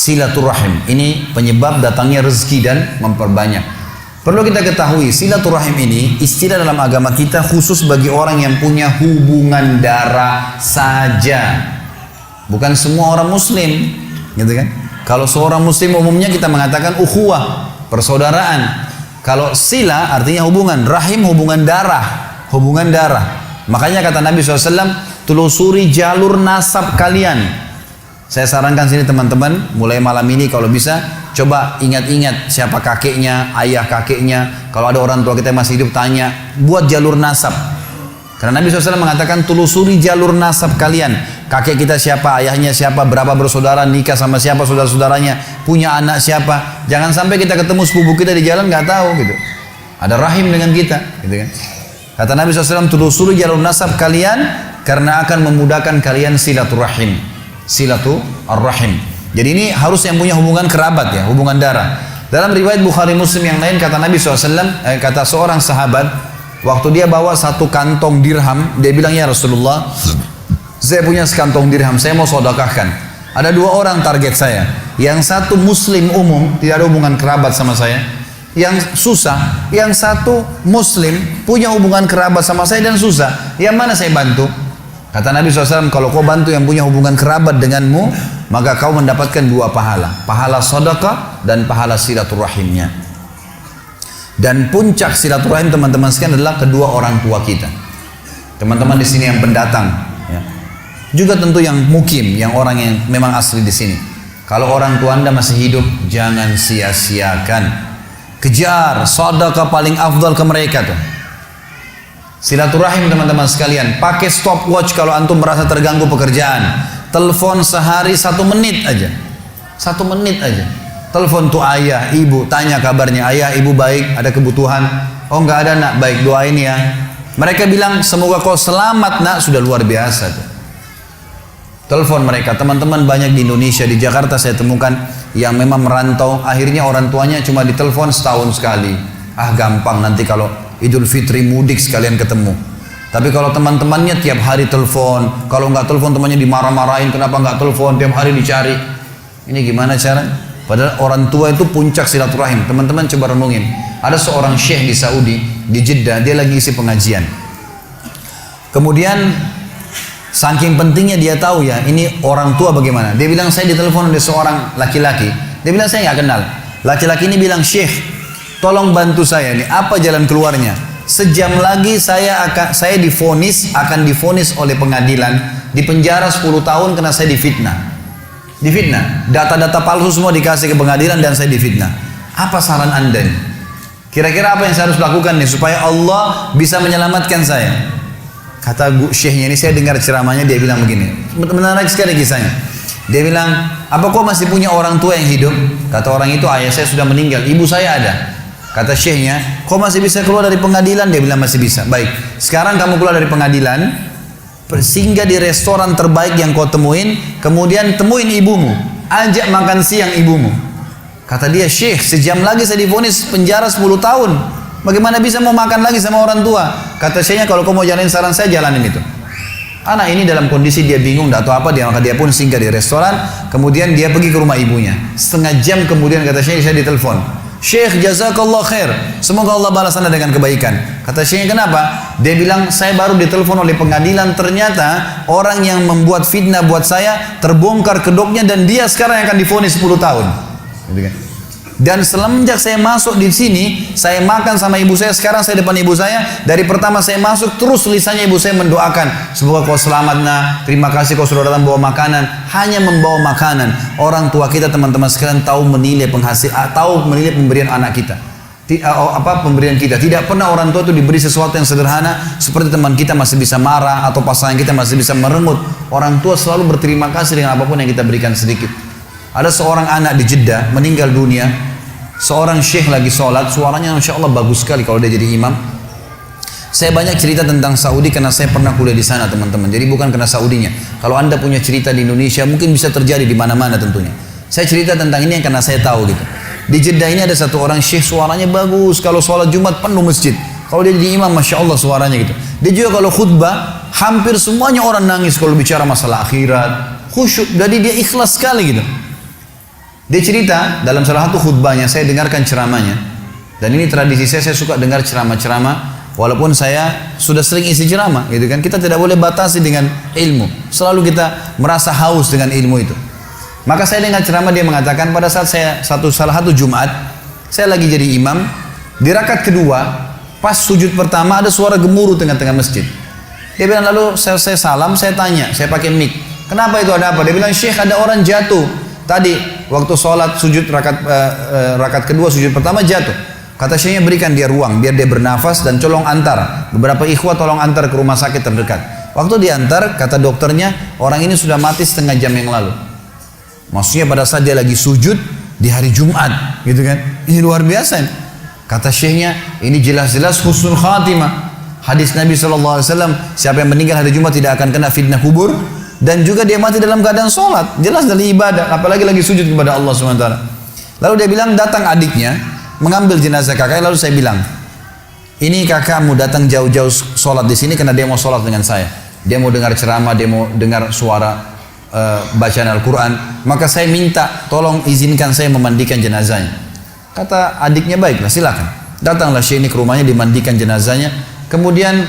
silaturahim. Ini penyebab datangnya rezeki dan memperbanyak. Perlu kita ketahui, silaturahim ini istilah dalam agama kita khusus bagi orang yang punya hubungan darah saja. Bukan semua orang muslim, gitu kan? Kalau seorang muslim umumnya kita mengatakan ukhuwah, persaudaraan. Kalau sila artinya hubungan, rahim hubungan darah, hubungan darah. Makanya kata Nabi SAW, telusuri jalur nasab kalian. Saya sarankan sini teman-teman, mulai malam ini kalau bisa, coba ingat-ingat siapa kakeknya, ayah kakeknya. Kalau ada orang tua kita yang masih hidup, tanya, buat jalur nasab. Karena Nabi SAW mengatakan, telusuri jalur nasab kalian. Kakek kita siapa, ayahnya siapa, berapa bersaudara, nikah sama siapa, saudara-saudaranya, punya anak siapa. Jangan sampai kita ketemu sepupu kita di jalan, nggak tahu gitu. Ada rahim dengan kita, gitu kan. Kata Nabi SAW, telusuri jalur nasab kalian, karena akan memudahkan kalian silaturahim. Silaturahim. Jadi ini harus yang punya hubungan kerabat ya, hubungan darah. Dalam riwayat Bukhari Muslim yang lain kata Nabi SAW, kata seorang sahabat, waktu dia bawa satu kantong dirham, dia bilang, ya Rasulullah, saya punya sekantong dirham, saya mau sedekahkan. Ada dua orang target saya. Yang satu muslim umum, tidak ada hubungan kerabat sama saya. Yang susah, yang satu muslim, punya hubungan kerabat sama saya dan susah. Yang mana saya bantu? Kata Nabi SAW, kalau kau bantu yang punya hubungan kerabat denganmu, maka kau mendapatkan dua pahala. Pahala sedekah dan pahala silaturahimnya. Dan puncak silaturahim teman-teman sekalian adalah kedua orang tua kita. Teman-teman di sini yang pendatang, ya. Juga tentu yang mukim, yang orang yang memang asli di sini. Kalau orang tua Anda masih hidup, jangan sia-siakan. Kejar sedekah paling afdal ke mereka tuh. Silaturahim teman-teman sekalian, pakai stopwatch kalau antum merasa terganggu pekerjaan. Telepon sehari 1 menit aja. 1 menit aja. Telepon tuh ayah, ibu, tanya kabarnya, ayah, ibu baik, ada kebutuhan? Oh enggak ada nak, baik doain ya. Mereka bilang semoga kau selamat nak, sudah luar biasa tuh. Telepon mereka, teman-teman banyak di Indonesia, di Jakarta saya temukan yang memang merantau, akhirnya orang tuanya cuma ditelepon setahun sekali. Ah gampang nanti kalau Idul Fitri mudik sekalian ketemu. Tapi kalau teman-temannya tiap hari telepon, kalau nggak telepon temannya dimarah-marahin, kenapa nggak telepon, tiap hari dicari. Ini gimana cara? Padahal orang tua itu puncak silaturahim. Teman-teman coba renungin. Ada seorang syekh di Saudi, di Jeddah, dia lagi isi pengajian. Kemudian saking pentingnya dia tahu ya, ini orang tua bagaimana. Dia bilang, saya ditelepon oleh seorang laki-laki. Dia bilang, saya nggak kenal. Laki-laki ini bilang, syekh, tolong bantu saya nih, apa jalan keluarnya? Sejam lagi saya akan divonis oleh pengadilan, dipenjara 10 tahun karena saya difitnah. Difitnah, data-data palsu semua dikasih ke pengadilan dan saya difitnah. Apa saran Anda nih? Kira-kira apa yang saya harus lakukan nih supaya Allah bisa menyelamatkan saya? Kata syekhnya ini, saya dengar ceramahnya, dia bilang begini, menarik sekali kisahnya. Dia bilang, apa kau masih punya orang tua yang hidup? Kata orang itu, ayah saya sudah meninggal, ibu saya ada. Kata syekhnya, kau masih bisa keluar dari pengadilan? Dia bilang masih bisa. Baik, sekarang kamu keluar dari pengadilan, singgah di restoran terbaik yang kau temuin, kemudian temuin ibumu, ajak makan siang ibumu. Kata dia, syekh, sejam lagi saya divonis penjara 10 tahun. Bagaimana bisa mau makan lagi sama orang tua? Kata syekhnya, kalau kau mau jalanin saran saya, jalanin itu. Anak ini dalam kondisi dia bingung, tidak tahu apa, maka dia pun singgah di restoran, kemudian dia pergi ke rumah ibunya. Setengah jam kemudian kata syekh, saya ditelepon. Syekh, jazakallah khair, semoga Allah balas Anda dengan kebaikan. Kata syekhnya, kenapa? Dia bilang, saya baru ditelepon oleh pengadilan, ternyata orang yang membuat fitnah buat saya terbongkar kedoknya dan dia sekarang yang akan divonis 10 tahun. Dan semenjak saya masuk di sini, saya makan sama ibu saya, sekarang saya depan ibu saya, dari pertama saya masuk terus lisannya ibu saya mendoakan, semoga kau selamat nak, terima kasih kau sudah datang bawa makanan. Hanya membawa makanan. Orang tua kita teman-teman sekalian tahu menilai tahu menilai pemberian anak kita, pemberian kita. Tidak pernah orang tua itu diberi sesuatu yang sederhana seperti teman kita masih bisa marah atau pasangan kita masih bisa merengut. Orang tua selalu berterima kasih dengan apapun yang kita berikan sedikit. Ada seorang anak di Jeddah meninggal dunia. Seorang syekh lagi sholat, suaranya Masya Allah bagus sekali kalau dia jadi imam. Saya banyak cerita tentang Saudi karena saya pernah kuliah di sana teman-teman. Jadi bukan karena Saudinya. Kalau Anda punya cerita di Indonesia mungkin bisa terjadi di mana-mana tentunya. Saya cerita tentang ini karena saya tahu gitu. Di Jeddah ini ada satu orang syekh, suaranya bagus. Kalau sholat Jumat penuh masjid. Kalau dia jadi imam, Masya Allah suaranya gitu. Dia juga kalau khutbah, hampir semuanya orang nangis kalau bicara masalah akhirat, khusyuk. Jadi dia ikhlas sekali gitu. Dia cerita dalam salah satu khutbahnya, saya dengarkan ceramahnya. Dan ini tradisi saya suka dengar ceramah-ceramah. Walaupun saya sudah sering isi ceramah, gitu kan. Kita tidak boleh batasi dengan ilmu. Selalu kita merasa haus dengan ilmu itu. Maka saya dengar ceramah, dia mengatakan pada saat saya salah satu Jumat, saya lagi jadi imam. Di rakaat kedua, pas sujud pertama ada suara gemuruh tengah-tengah masjid. Dia bilang, lalu saya salam, saya tanya, saya pakai mic. Kenapa itu, ada apa? Dia bilang, Syekh, ada orang jatuh. Tadi waktu sholat sujud rakaat kedua, sujud pertama jatuh. Kata Syekhnya, berikan dia ruang biar dia bernafas dan tolong antar. Beberapa ikhwah tolong antar ke rumah sakit terdekat. Waktu diantar, kata dokternya, orang ini sudah mati setengah jam yang lalu. Maksudnya pada saat dia lagi sujud di hari Jumat, gitu kan? Ini luar biasa. Kata Syekhnya, ini jelas-jelas husnul khatimah. Hadis Nabi SAW, siapa yang meninggal hari Jumat tidak akan kena fitnah kubur. Dan juga dia mati dalam keadaan sholat. Jelas dari ibadah, apalagi lagi sujud kepada Allah SWT. Lalu dia bilang, datang adiknya, mengambil jenazah kakaknya. Lalu saya bilang, ini kakakmu datang jauh-jauh sholat di sini karena dia mau sholat dengan saya. Dia mau dengar ceramah, dia mau dengar suara bacaan Al-Quran. Maka saya minta, tolong izinkan saya memandikan jenazahnya. Kata adiknya, baiklah silakan. Datanglah Syekh ini ke rumahnya, dimandikan jenazahnya. Kemudian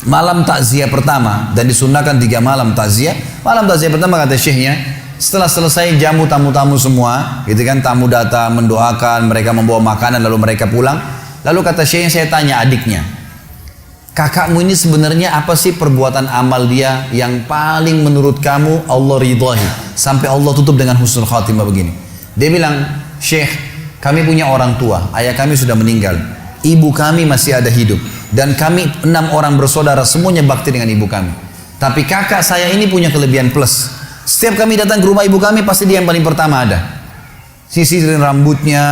malam takziah pertama, dan disunahkan 3 malam takziah. Malam takziah pertama, kata Syekhnya, setelah selesai jamu tamu-tamu semua, gitu kan, tamu datang mendoakan, mereka membawa makanan lalu mereka pulang. Lalu kata Syekhnya, saya tanya adiknya, kakakmu ini sebenarnya apa sih perbuatan amal dia yang paling menurut kamu Allah ridhahi sampai Allah tutup dengan husnul khatimah begini? Dia bilang, Syekh, kami punya orang tua, ayah kami sudah meninggal, ibu kami masih ada hidup, dan kami 6 orang bersaudara semuanya bakti dengan ibu kami. Tapi kakak saya ini punya kelebihan plus. Setiap kami datang ke rumah ibu kami, pasti dia yang paling pertama ada. Sisirin rambutnya,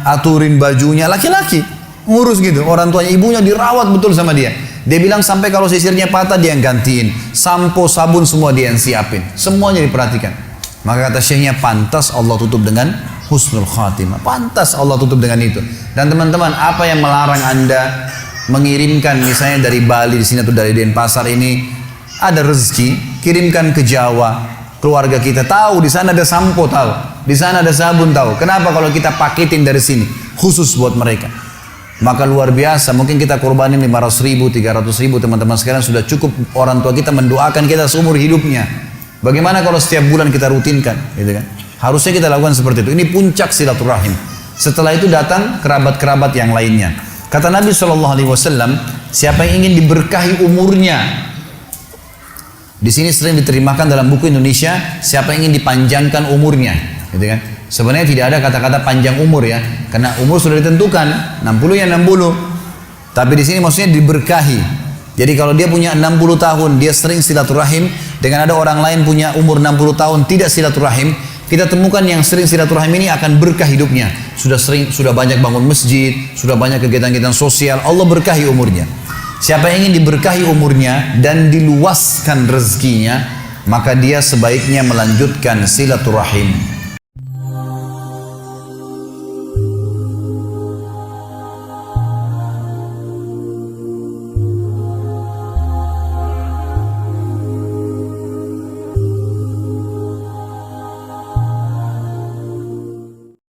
aturin bajunya, laki-laki ngurus gitu. Orang tuanya, ibunya dirawat betul sama dia. Dia bilang sampai kalau sisirnya patah dia yang gantiin, sampo, sabun semua dia yang siapin, semuanya diperhatikan. Maka kata Syekhnya, pantas Allah tutup dengan husnul khatimah. Pantas Allah tutup dengan itu. Dan teman-teman, apa yang melarang anda mengirimkan misalnya dari Bali di sini atau dari Denpasar ini ada rezeki, kirimkan ke Jawa, keluarga kita tahu di sana ada sampo, tahu di sana ada sabun, tahu. Kenapa kalau kita paketin dari sini khusus buat mereka? Maka luar biasa, mungkin kita korbanin 500.000, 300.000, teman-teman sekalian sudah cukup orang tua kita mendoakan kita seumur hidupnya. Bagaimana kalau setiap bulan kita rutinkan, gitu kan? Harusnya kita lakukan seperti itu. Ini puncak silaturahim. Setelah itu datang kerabat-kerabat yang lainnya. Kata Nabi SAW, siapa yang ingin diberkahi umurnya, di sini sering diterjemahkan dalam buku Indonesia, siapa yang ingin dipanjangkan umurnya, gitu kan? Sebenarnya tidak ada kata-kata panjang umur ya, karena umur sudah ditentukan, 60 ya 60. Tapi di sini maksudnya diberkahi. Jadi kalau dia punya 60 tahun, dia sering silaturahim, dengan ada orang lain punya umur 60 tahun tidak silaturahim, kita temukan yang sering silaturahim ini akan berkah hidupnya. Sudah banyak bangun masjid, sudah banyak kegiatan-kegiatan sosial, Allah berkahi umurnya. Siapa yang ingin diberkahi umurnya dan diluaskan rezekinya, maka dia sebaiknya melanjutkan silaturahim.